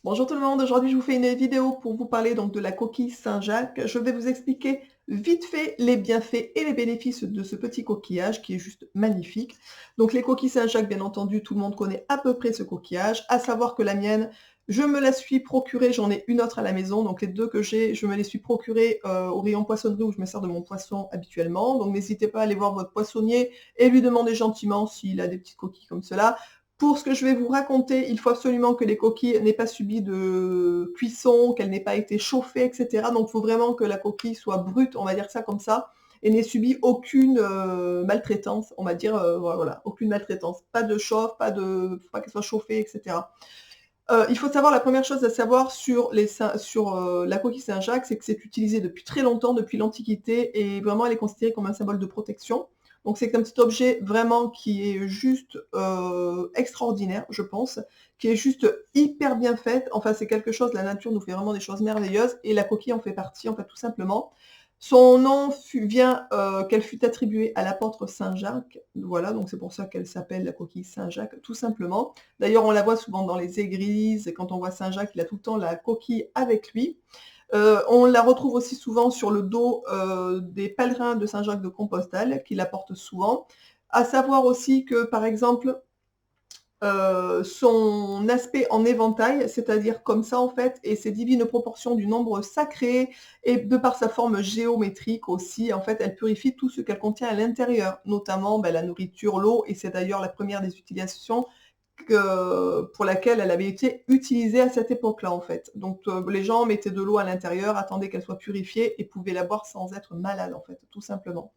Bonjour tout le monde, aujourd'hui je vous fais une vidéo pour vous parler donc de la coquille Saint-Jacques. Je vais vous expliquer vite fait les bienfaits et les bénéfices de ce petit coquillage qui est juste magnifique. Donc les coquilles Saint-Jacques, bien entendu, tout le monde connaît à peu près ce coquillage, à savoir que la mienne, je me la suis procurée, j'en ai une autre à la maison, donc les deux que j'ai, je me les suis procurées au rayon poissonnerie où je me sers de mon poisson habituellement. Donc n'hésitez pas à aller voir votre poissonnier et lui demander gentiment s'il a des petites coquilles comme cela. Pour ce que je vais vous raconter, il faut absolument que les coquilles n'aient pas subi de cuisson, qu'elles n'aient pas été chauffées, et cetera. Donc il faut vraiment que la coquille soit brute, on va dire ça comme ça, et n'ait subi aucune, maltraitance, on va dire, voilà, aucune maltraitance. Pas de chauffe, faut pas qu'elle soit chauffée, et cetera. Il faut savoir la première chose à savoir sur la coquille Saint-Jacques, c'est que c'est utilisé depuis très longtemps, depuis l'Antiquité et vraiment elle est considérée comme un symbole de protection. Donc c'est un petit objet vraiment qui est juste, extraordinaire, je pense, qui est juste hyper bien faite. Enfin, c'est quelque chose, la nature nous fait vraiment des choses merveilleuses et la coquille en fait partie, en fait, tout simplement. Son nom vient, qu'elle fut attribuée à l'apôtre Saint Jacques, voilà, donc c'est pour ça qu'elle s'appelle la coquille Saint-Jacques, tout simplement. D'ailleurs, on la voit souvent dans les églises, et quand on voit Saint Jacques, il a tout le temps la coquille avec lui. On la retrouve aussi souvent sur le dos, des pèlerins de Saint Jacques de Compostelle, qui la portent souvent. À savoir aussi que, par exemple, son aspect en éventail, c'est-à-dire comme ça en fait, et ses divines proportions du nombre sacré, et de par sa forme géométrique aussi, en fait, elle purifie tout ce qu'elle contient à l'intérieur, notamment, la nourriture, l'eau, et c'est d'ailleurs la première des utilisations pour laquelle elle avait été utilisée à cette époque-là, en fait. Donc, les gens mettaient de l'eau à l'intérieur, attendaient qu'elle soit purifiée et pouvaient la boire sans être malade, en fait, tout simplement.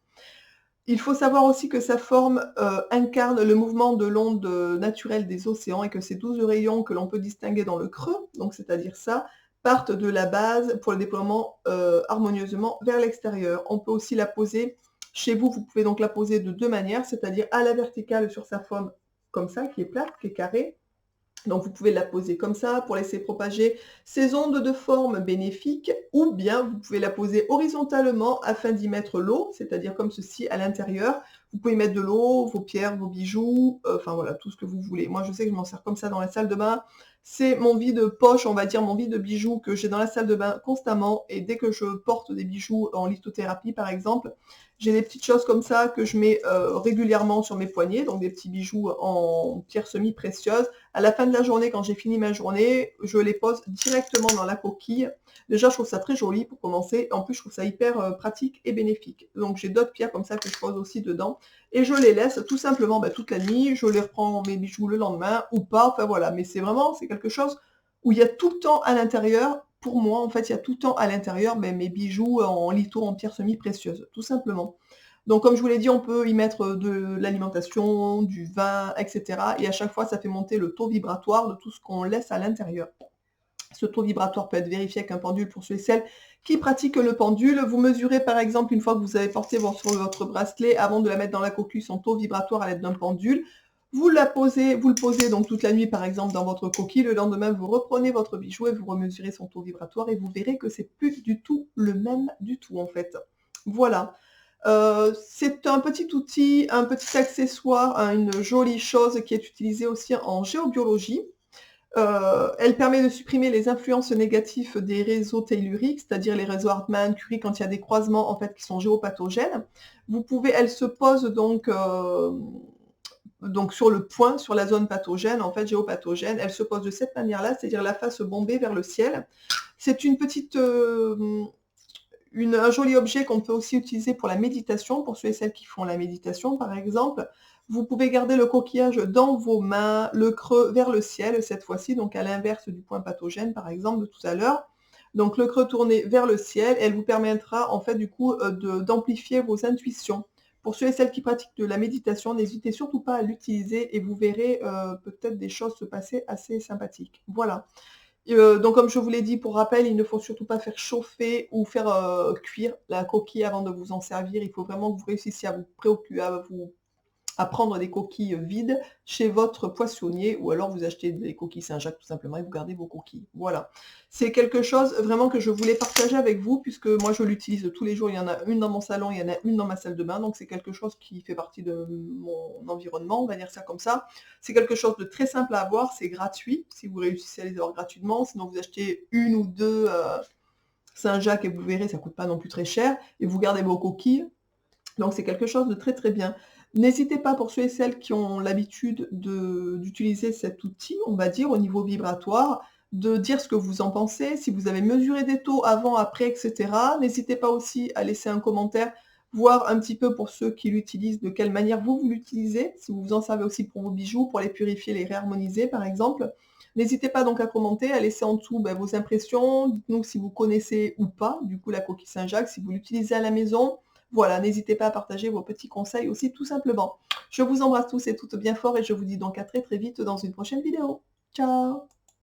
Il faut savoir aussi que sa forme, incarne le mouvement de l'onde, naturelle des océans et que ces 12 rayons que l'on peut distinguer dans le creux, donc c'est-à-dire ça, partent de la base pour le déploiement, harmonieusement vers l'extérieur. On peut aussi la poser chez vous, vous pouvez donc la poser de 2 manières, c'est-à-dire à la verticale sur sa forme comme ça, qui est plate, qui est carrée, donc vous pouvez la poser comme ça pour laisser propager ces ondes de forme bénéfiques, ou bien vous pouvez la poser horizontalement afin d'y mettre l'eau, c'est-à-dire comme ceci à l'intérieur. Vous pouvez mettre de l'eau, vos pierres, vos bijoux, enfin voilà, tout ce que vous voulez. Moi je sais que je m'en sers comme ça dans la salle de bain. C'est mon vide-poche, on va dire, mon vide de bijoux que j'ai dans la salle de bain constamment, et dès que je porte des bijoux en lithothérapie par exemple, j'ai des petites choses comme ça que je mets, régulièrement sur mes poignets, donc des petits bijoux en pierres semi-précieuses. À la fin de la journée, quand j'ai fini ma journée, je les pose directement dans la coquille. Déjà, je trouve ça très joli pour commencer. En plus, je trouve ça hyper, pratique et bénéfique. Donc j'ai d'autres pierres comme ça que je pose aussi dedans et je les laisse tout simplement, toute la nuit. Je les reprends mes bijoux le lendemain ou pas, enfin voilà. Mais c'est quelque chose où il y a tout le temps à l'intérieur, pour moi, en fait, il y a tout le temps à l'intérieur, mes bijoux en litho, en pierres semi-précieuses, tout simplement. Donc comme je vous l'ai dit, on peut y mettre de l'alimentation, du vin, et cetera, et à chaque fois, ça fait monter le taux vibratoire de tout ce qu'on laisse à l'intérieur. Ce taux vibratoire peut être vérifié avec un pendule pour ceux et celles qui pratiquent le pendule. Vous mesurez par exemple, une fois que vous avez porté sur votre bracelet, avant de la mettre dans la coquille, son taux vibratoire à l'aide d'un pendule. Vous le posez donc toute la nuit par exemple dans votre coquille. Le lendemain, vous reprenez votre bijou et vous remesurez son taux vibratoire et vous verrez que c'est plus du tout le même du tout en fait. Voilà. C'est un petit outil, un petit accessoire, une jolie chose qui est utilisée aussi en géobiologie. Elle permet de supprimer les influences négatives des réseaux telluriques, c'est-à-dire les réseaux Hartmann, Curie, quand il y a des croisements en fait qui sont géopathogènes. Elle se pose donc sur le point, sur la zone pathogène, en fait géopathogène. Elle se pose de cette manière-là, c'est-à-dire la face bombée vers le ciel. C'est une petite, un joli objet qu'on peut aussi utiliser pour la méditation, pour ceux et celles qui font la méditation par exemple. Vous pouvez garder le coquillage dans vos mains, le creux vers le ciel cette fois-ci, donc à l'inverse du point pathogène par exemple de tout à l'heure. Donc le creux tourné vers le ciel, elle vous permettra en fait du coup d'amplifier vos intuitions. Pour ceux et celles qui pratiquent de la méditation, n'hésitez surtout pas à l'utiliser et vous verrez peut-être des choses se passer assez sympathiques. Voilà. Donc comme je vous l'ai dit, pour rappel, il ne faut surtout pas faire chauffer ou faire, cuire la coquille avant de vous en servir. Il faut vraiment que vous réussissiez à vous à prendre des coquilles vides chez votre poissonnier ou alors vous achetez des coquilles Saint-Jacques tout simplement et vous gardez vos coquilles. Voilà. C'est quelque chose vraiment que je voulais partager avec vous puisque moi je l'utilise tous les jours. Il y en a une dans mon salon, il y en a une dans ma salle de bain, donc c'est quelque chose qui fait partie de mon environnement, on va dire ça comme ça. C'est quelque chose de très simple à avoir, c'est gratuit si vous réussissez à les avoir gratuitement. Sinon vous achetez une ou deux Saint-Jacques et vous verrez, ça coûte pas non plus très cher et vous gardez vos coquilles. Donc c'est quelque chose de très, très bien. N'hésitez pas pour ceux et celles qui ont l'habitude d'utiliser cet outil, on va dire, au niveau vibratoire, de dire ce que vous en pensez, si vous avez mesuré des taux avant, après, et cetera. N'hésitez pas aussi à laisser un commentaire, voir un petit peu pour ceux qui l'utilisent, de quelle manière vous, vous l'utilisez, si vous vous en servez aussi pour vos bijoux, pour les purifier, les réharmoniser par exemple. N'hésitez pas donc à commenter, à laisser en dessous, vos impressions, dites-nous si vous connaissez ou pas, du coup, la coquille Saint-Jacques, si vous l'utilisez à la maison. Voilà, n'hésitez pas à partager vos petits conseils aussi tout simplement. Je vous embrasse tous et toutes bien fort et je vous dis donc à très très vite dans une prochaine vidéo. Ciao!